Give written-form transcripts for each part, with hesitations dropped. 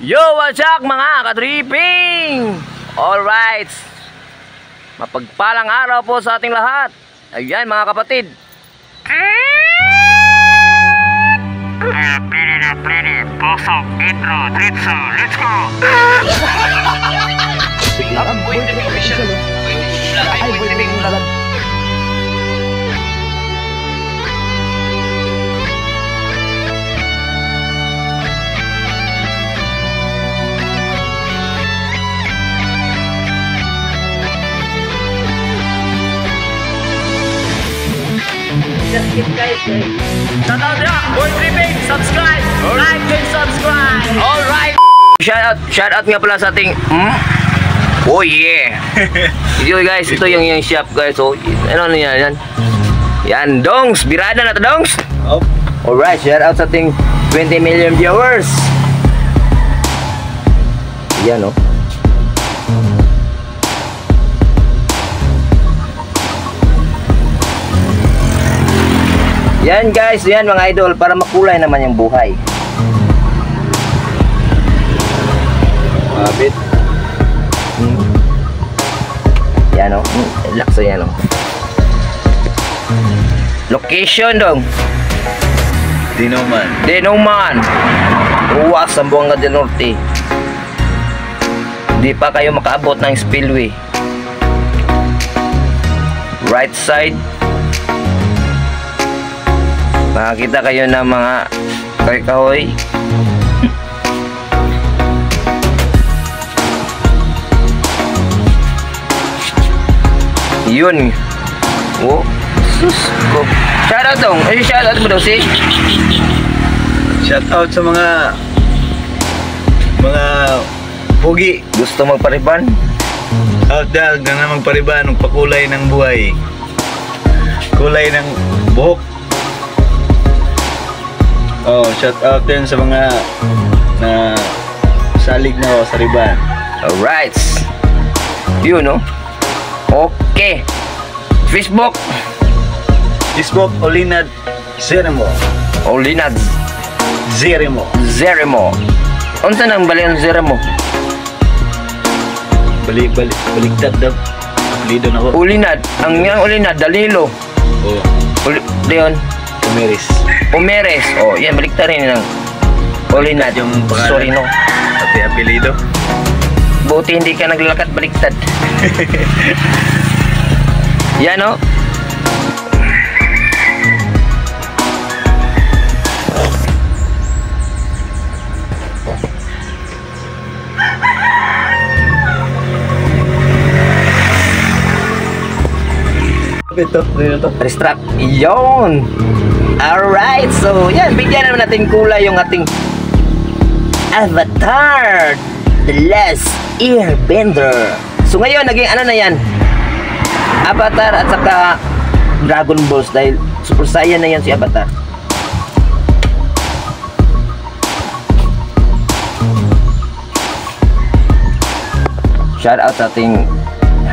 Yo, what's up mga ka-tripping? Alright, mapagpalang araw po sa ating lahat. Ayan mga kapatid. Plini, pasok, intro, tritso, let's go! Shoutout na, Boy Tripping, subscribe, like and subscribe. Alright, shoutout nga pala sa ating oh yeah. Ito guys, ito yung shop guys. So, ano yan? Yan, Dongs, birada na to Dongs. Alright, shoutout sa ating 20 million viewers. Yan oh. Yan guys, yan mga idol, para makulay naman yung buhay. Mabit. Yan o, lakso yan o. Location dong. Dinuman. Ruwas, Zamboanga del Norte. Hindi pa kayo makaabot ng spillway. Right side. Makakita kayo ng mga kahoy. Yun. Oh, sus ko. Shoutout dong. Shoutout mo daw si. Shoutout sa mga pugi. Gusto magpariban? Out dahil na magpariban, magpakulay ng buhay. Kulay ng buhok. Oh, shout out din sa mga na salig na sa riban. Alright. Yun no. Okay. Facebook Olinad Zeremo. Unsa nang balian Zeremo? Baligtad daw. Lido na ko. Olinad. Ang yang Olinad Dalilo. Oh. Leon Pumeres. Oh, yan baliktad rin ng Olinad yung sorry no. Pati apelido. Buti hindi ka naglakat baliktad. Yan no. Ito. Restrap. Yon. Alright, so yan, bigyan naman natin kulay yung ating Avatar The Last Airbender. So ngayon, naging ano na yan, Avatar at saka Dragon Balls, dahil Super Saiyan na yan si Avatar. Shout out sa ating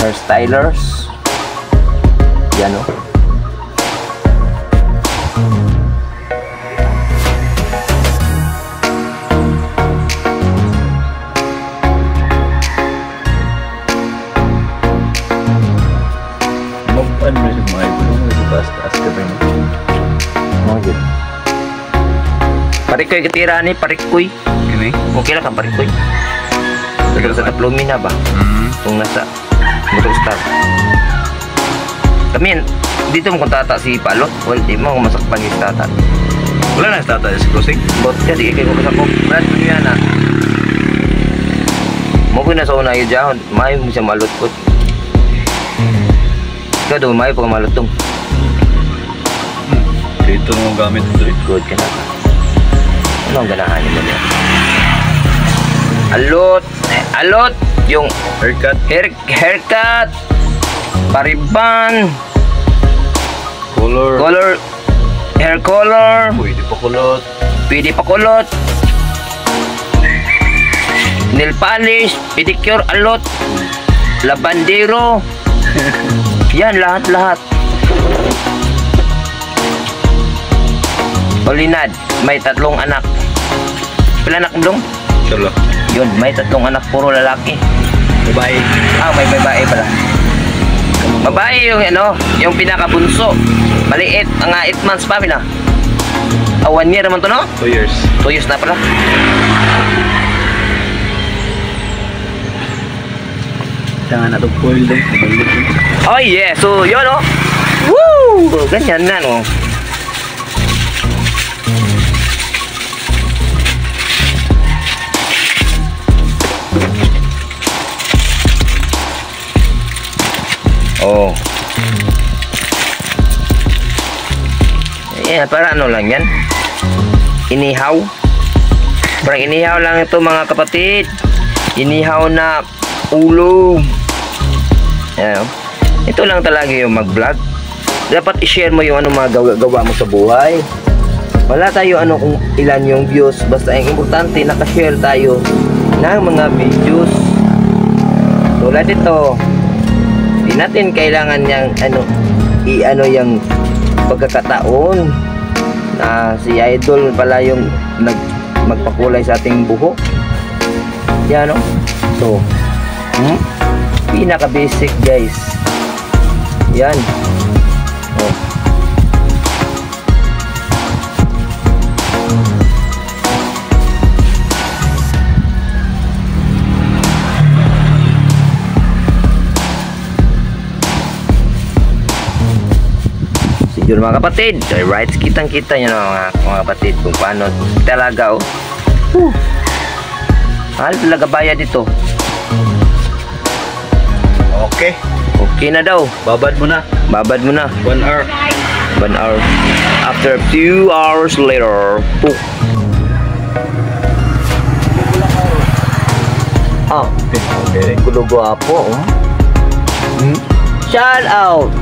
hairstylers. Yan o. Ano na siya mga ibon? Taas ka ba yun? Mga yun. Parikoy katira ni, parikoy. Kini? Okay lang ka, parikoy. Pero sa taplumi na ba? Kung nasa motor start. Kami, dito mo kung tata si Palot. Well, di mo masakpan yung tata. Wala na sa tata sa crossing? Bot ka, di kayo masakop. Brad, ano yan na? Mo ko na sa una yung dyan. Mayo mo siya malutkot. Ikaw daw, mayo pa ka malutong. Dito nung gamit ito eh. Good ka na. Ano ang ganahan mo niya? Alot! Yung Haircut. haircut, pariban, Color. hair color, Pwede pa kulot. nail polish, pedicure, alot, labandero. Yan, lahat. Olinad, may 3 anak. Pila anak mo dong? Tulo. Yun, may 3 anak, puro lalaki. Babae. May babae pala. Babae yung yung pinakabunso. Maliit, mga 8 months pa pila. 1 year naman to, no? 2 years. 2 years na pala. Tangan na itong foil doon. Oh yeah, so yun Woo! Ganyan na Oh. Yeah, para lang yan. Inihaw. Parang inihaw lang ito mga kapatid. Inihaw na ulo. Yan, ito lang talaga yung mag-vlog. Dapat i-share mo yung mga gawa mo sa buhay. Wala tayo kung ilan yung views. Basta ang importante, nakashare tayo ng mga videos. Tulad ito. Hindi natin kailangan yung yung pagkakataon na si Idol pala yung magpakulay sa ating buhok. Yan So, pinaka basic guys. Yan. Yun mga kapatid, right, kitang-kita nyo mga kapatid kung paano talaga mahal talaga bayad dito. Okay. Okay na daw. Babad mo na. 1 hour. 1 hour. After 2 hours later. Okay. Kulugo apo. Shout out.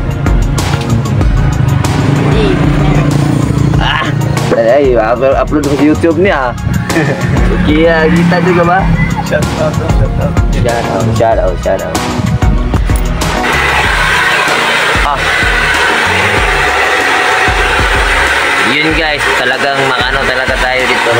Ay, upload sa YouTube niya. Kaya kita juga ba? Shout out. Shout out. Yun guys, talagang makano talaga tayo dito.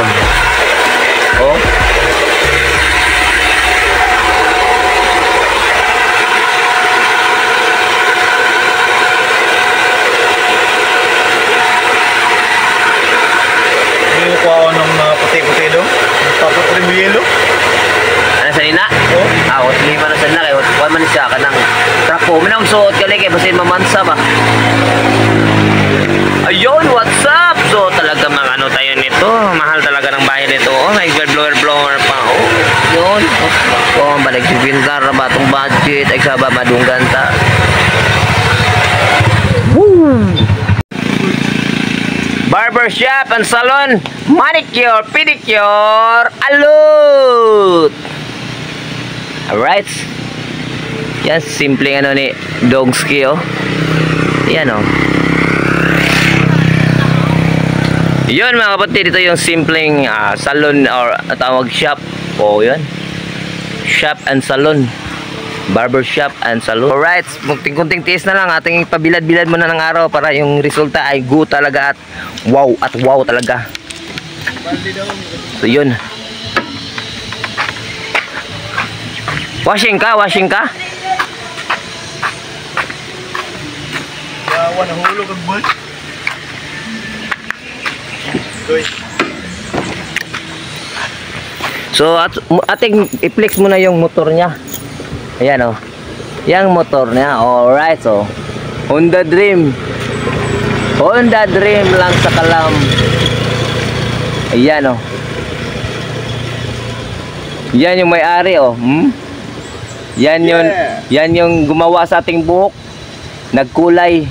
Kuha ng mga puti-puti doon. Tapos rin yelo. Ano sa nina? Hindi man sa nina. Kaya man siya ka ng trapo. Minang suot ka kaya basin mamansa ba? Ayun, what's up? So talaga mga tayo nito. Mahal talaga ng bahay nito. May blower pa. Yun. Balik si Pintar na ba itong budget? Ay saba madunggan ta. Woo! Barbershop and salon, manicure, pedicure, alut. Alright. Yan, simple ni Dogski Yan Yun mga kapatid, ito yung simpleng salon or tawag shop. Yan. Shop and salon. Barbershop and salon. Alright, kunting tiis na lang. Ating pabilad-bilad muna ng araw para yung resulta ay good talaga at wow talaga. So yun. Washing ka? Nahulog ang bus. So ating i-flex muna yung motor niya. Ayan yung motor niya. Alright, so Honda Dream lang sa Kalam. Ayan yan yung may-ari yan yung gumawa sa ating buhok, nagkulay.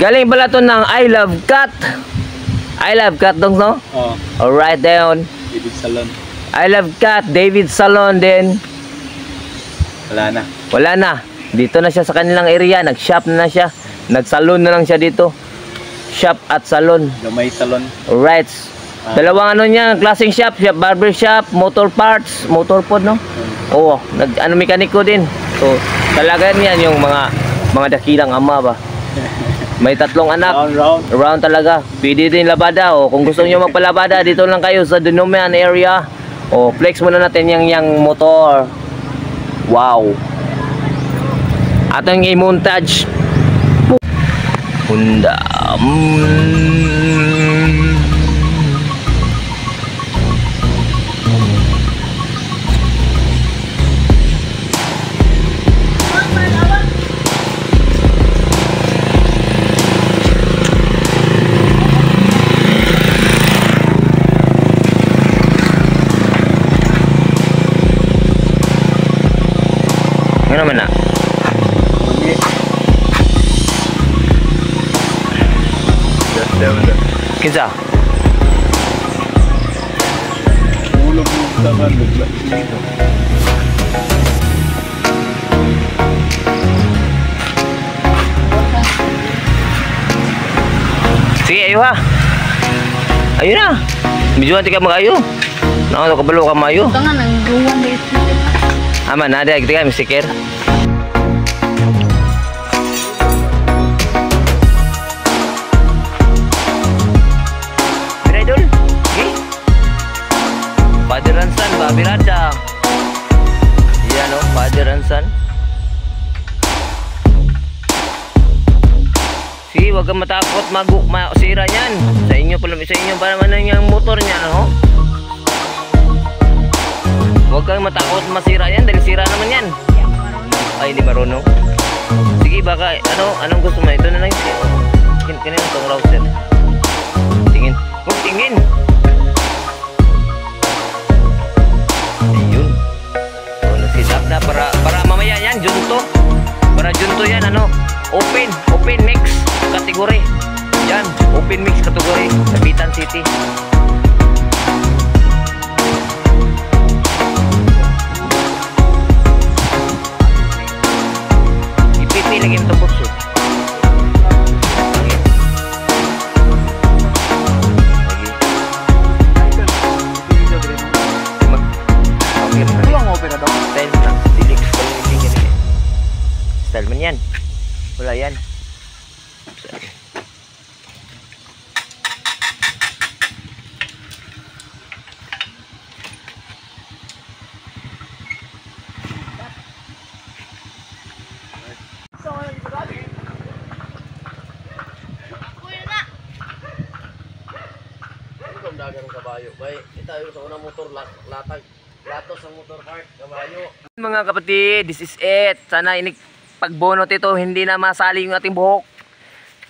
Galing pala to ng I Love Cat dong Alright, down David Salon. I Love Cat, David Salon din. Wala na. Dito na siya sa kanilang area. Nag-shop na siya. Nag-salon na lang siya dito. Shop at salon. Gamay salon. Alright. Dalawang niya, klaseng shop. Barber shop, motor parts, motor pod, mekaniko din. So, talaga yan yung mga dakilang ama ba. May 3 anak. Round. Round talaga. Pwede din labada. O, kung gusto nyo magpalabada, dito lang kayo sa Dunoman area. O, flex muna natin yung motor. Wow. Atong i-montage. Honda. Ano naman na? Kinsa? Ulog mo taman bigla. Sige, ayo ha. Ayo na. Medyo nanti ka mag-ayo. Nakano kabalo ka maayo. Tangan ang duwan dito. Aman na, ada kita kami stiker. Idol, okay? Father and son, Babirada. Yan o, father and son. Sige, huwag kang matakot masira niyan. Sa inyo pa naman yung motor niya, no? Huwag kang matakot masira yan dahil sira naman yan. Ay, hindi marunong. Sige, baka, anong gusto mo? Ito na lang yung kanina itong router. Tingin. Huwag tingin. Ayun. So, nag-sit-up na para mamaya yan, junto. Para junto yan, open mix category. Yan, open mix category. Kapitan City. Lagi yung tubos so. Style man yan. Wala yan. Dagang kabayo bay itayo sa unang motor latag latos ang motor part kabayo. Mga kapatid, this is it. Sana inig pagbonot ito hindi na masali yung ating buhok.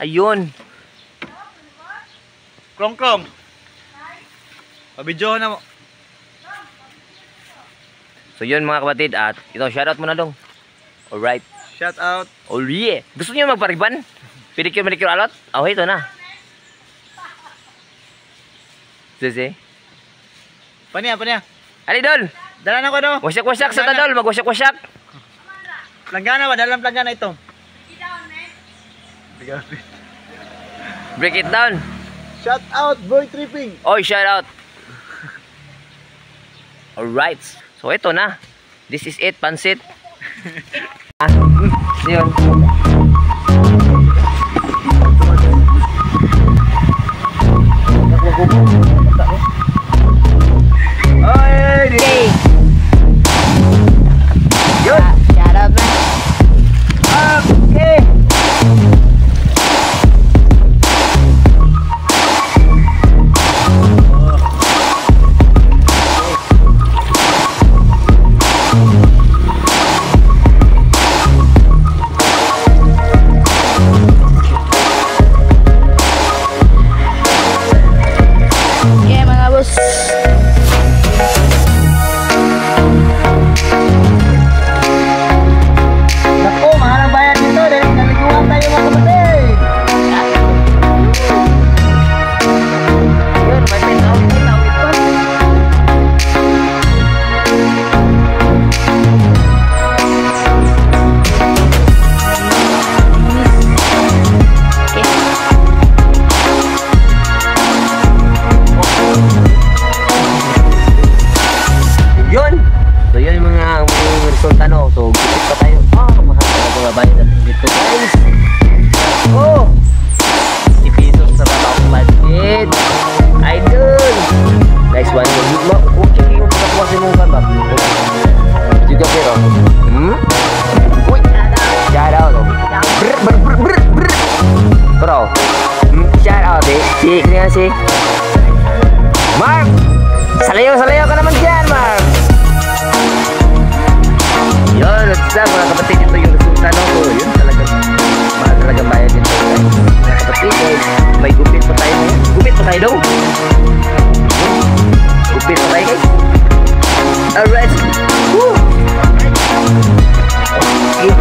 Ayun, Krong. Pabidyohan na mo. so yun mga kapatid, at ito shoutout muna dong. Alright, Shout out. oh yeah, gusto niyo magpariban? Pedicure manicure alot? Oh, ito na. Sisi. Paniya. Ali Dol, Dala na ko do. wasyak-wasyak sa tadol, magwasyak-wasyak. Planggana ba? Dalang planggana ito. Break it down. Shout out boy tripping. Oy, shout out. Alright, so ito na. This is it, pansit. Yun. Okay. Yun. Shout out man. Okay. Sumasayaw ka naman dyan, Mark. Yun, what's up mga kapatid, ito yung resulta no ko. Yun talagang mahal talagang bayad nito guys. Mga kapatid, may gupit pa tayo ngayon. Gupit pa tayo daw. Gupit pa tayo guys. Alright. Woo! Okay.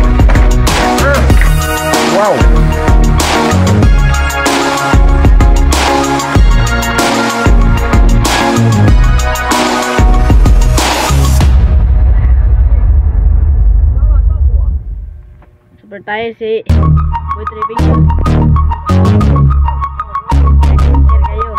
Wow. Super tayo si Boy Tripping. Share kayo.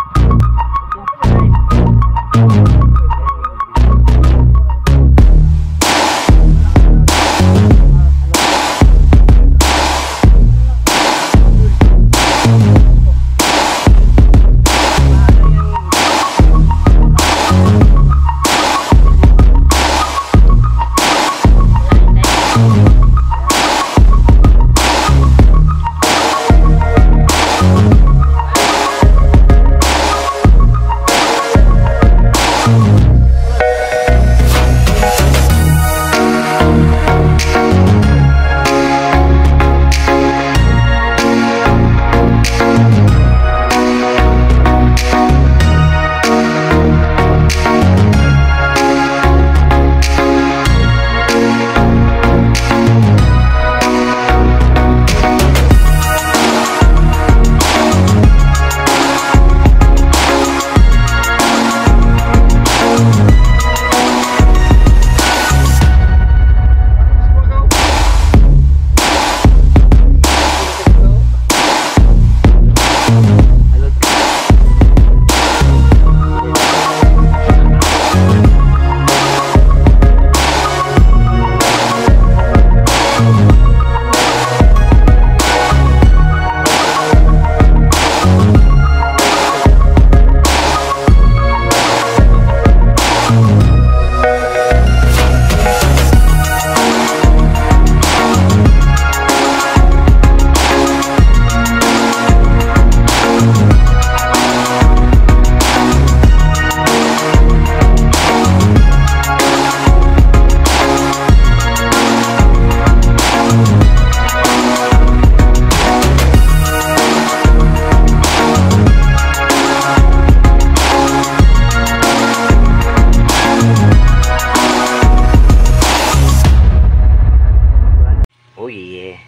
Oh yeah.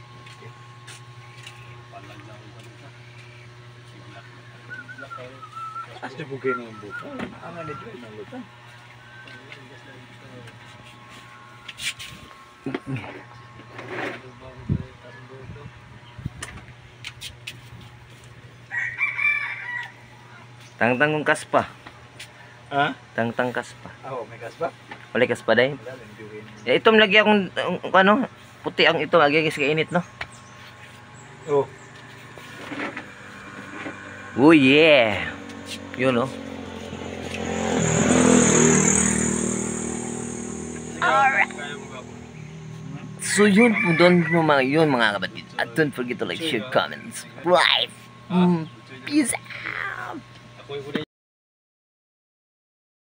Asli bugay na yung buka. Ang ano dito ng lupa. Tangtang kong kaspa. Ha? Tangtang kaspa. Oh, may kaspa? Wala kaspa dahil. Wala lang duwin. Ya, itom lagi akong ano, puti ang ito agi sa init no. Oh. Oh yeah. Yun no. So yun po doon po mga kapatid. At don't forget to like, share, comment, subscribe. Peace out.